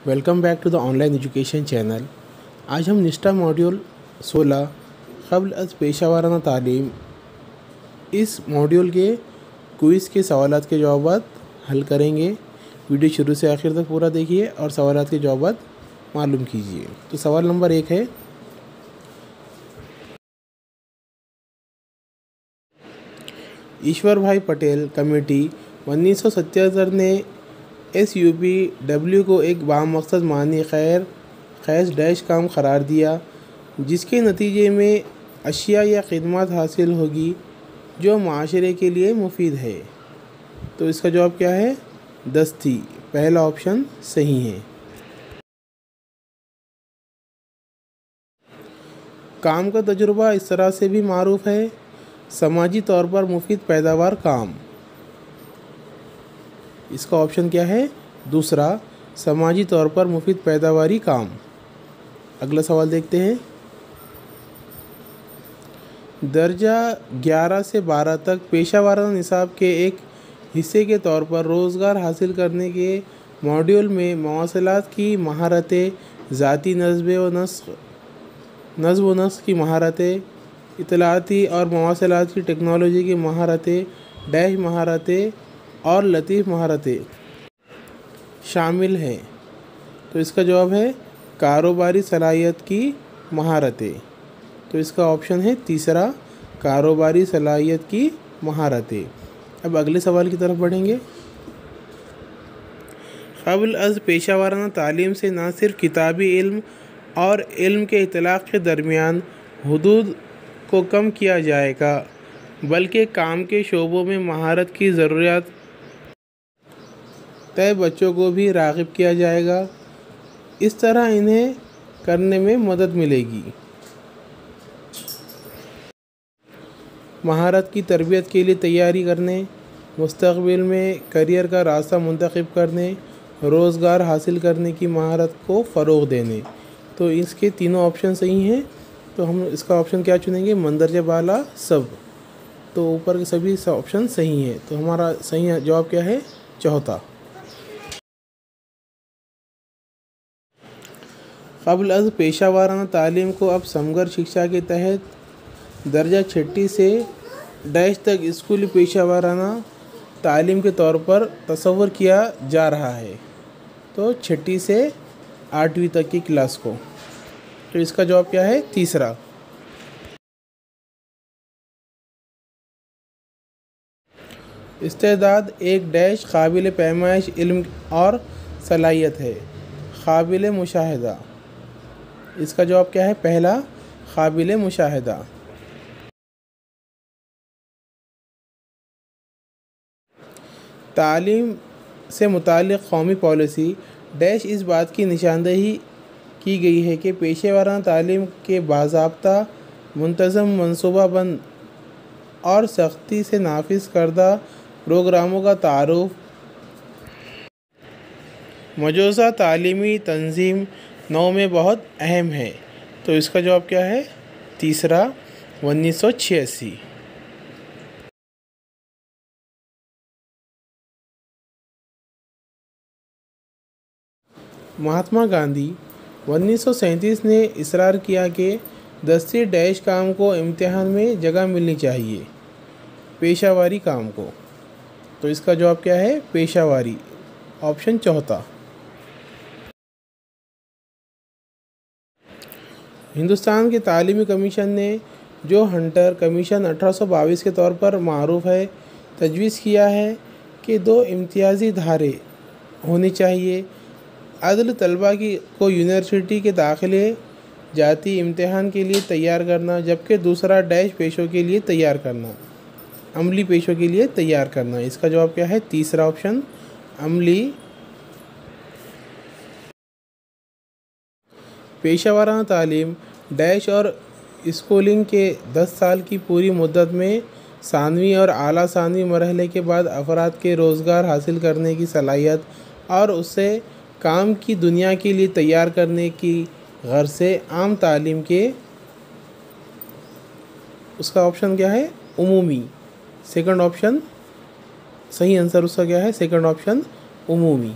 Welcome back to the online education channel. आज हम निष्ठा मॉड्यूल 16 क़ब्ल अज़ पेशा वाराना तालीम इस मॉड्यूल के क्विज़ के सवालात के जवाबात हल करेंगे। वीडियो शुरू से आखिर तक पूरा देखिए और सवालात के जवाबात मालूम कीजिए। तो सवाल नंबर 1 है, ईश्वर भाई पटेल कमेटी 1977 ने SUPW को एक बामकसद मानी खैर डैश काम करार दिया, जिसके नतीजे में अशिया या खिदमत हासिल होगी जो माशरे के लिए मुफीद है। तो इसका जवाब क्या है? दस्ती। पहला ऑप्शन सही है। काम का तजुर्बा इस तरह से भी मारूफ है, समाजी तौर पर मुफीद पैदावार काम। इसका ऑप्शन क्या है? दूसरा, समाजी तौर पर मुफीद पैदावारी काम। अगला सवाल देखते हैं। दर्जा 11 से 12 तक पेशा वाराना निसाब के एक हिस्से के तौर पर रोज़गार हासिल करने के मॉड्यूल में मवासलात की महारतें, ज़ाती नज़्म व नस्क़ की महारतें, इतलाती और मवासलात की टेक्नोलॉजी की महारतें, डैश महारतें और लतीफ़ महारतें शामिल हैं। तो इसका जवाब है कारोबारी सलाहियत की महारतें। तो इसका ऑप्शन है तीसरा, कारोबारी सलाहियत की महारतें। अब अगले सवाल की तरफ बढ़ेंगे। क़ब्ल अज़ पेशा वाराना तालीम से न सिर्फ किताबी इल्म और इल्म के इतलाक़ के दरमियान हुदूद को कम किया जाएगा, बल्कि काम के शोबों में महारत की ज़रूरियात तय बच्चों को भी राग़िब किया जाएगा। इस तरह इन्हें करने में मदद मिलेगी। महारत की तरबियत के लिए तैयारी करने, मुस्तक़बिल में करियर का रास्ता मुंतखब करने, रोज़गार हासिल करने की महारत को फ़रोग़ देने। तो इसके तीनों ऑप्शन सही हैं। तो हम इसका ऑप्शन क्या चुनेंगे? मंदरजा बाला सब। तो ऊपर के सभी ऑप्शन सही हैं। तो हमारा सही जवाब क्या है? चौथा। क़ब्ल अज़ पेशा वाराना तालीम को अब समगर शिक्षा के तहत दर्जा 6 से डैश तक स्कूली पेशा वाराना तालीम के तौर पर तस्वर किया जा रहा है। तो 6 से 8वीं तक की क्लास को। तो इसका जवाब क्या है? तीसरा। इस्तेदाद एक डैश काबिल पैमाइश इल्म और सलाहियत है, काबिल मुशाहिदा। इसका जवाब क्या है? पहला, काबिल मुशाहिदा। तालीम से मुतालिक कौमी पॉलिसी डैश इस बात की निशानदही की गई है कि पेशे वाराना तालीम के बाज़ाब्ता, मुंतज़म, मनसूबाबंद और सख्ती से नाफिज करदा प्रोग्रामों का तारुफ मौजूदा तालीमी तंजीम नौ में बहुत अहम है। तो इसका जवाब क्या है? तीसरा, 1986। महात्मा गांधी 1937 ने इसरार किया कि दस्ती डैश काम को इम्तिहान में जगह मिलनी चाहिए, पेशावारी काम को। तो इसका जवाब क्या है? पेशावारी। ऑप्शन चौथा। हिंदुस्तान के तालीमी कमीशन ने, जो हंटर कमीशन 1822 के तौर पर मारूफ है, तजवीज़ किया है कि 2 इम्तियाज़ी धारे होनी चाहिए। अदल तलबा को यूनिवर्सिटी के दाखिले जाती इम्तिहान के लिए तैयार करना, जबकि दूसरा डैश पेशों के लिए तैयार करना, अमली पेशों के लिए तैयार करना। इसका जवाब क्या है? तीसरा ऑप्शन, अमली। पेशा वाराना तालीम डैश और स्कूलिंग के 10 साल की पूरी मुद्दत में सानवी और आला सानवी मरहले के बाद अफराद के रोज़गार हासिल करने की सलाहियत और उससे काम की दुनिया के लिए तैयार करने की गर्ज से आम तालीम के, उसका ऑप्शन क्या है? उमूमी। सेकंड ऑप्शन सही आंसर उसका क्या है? Second option, उमूमी।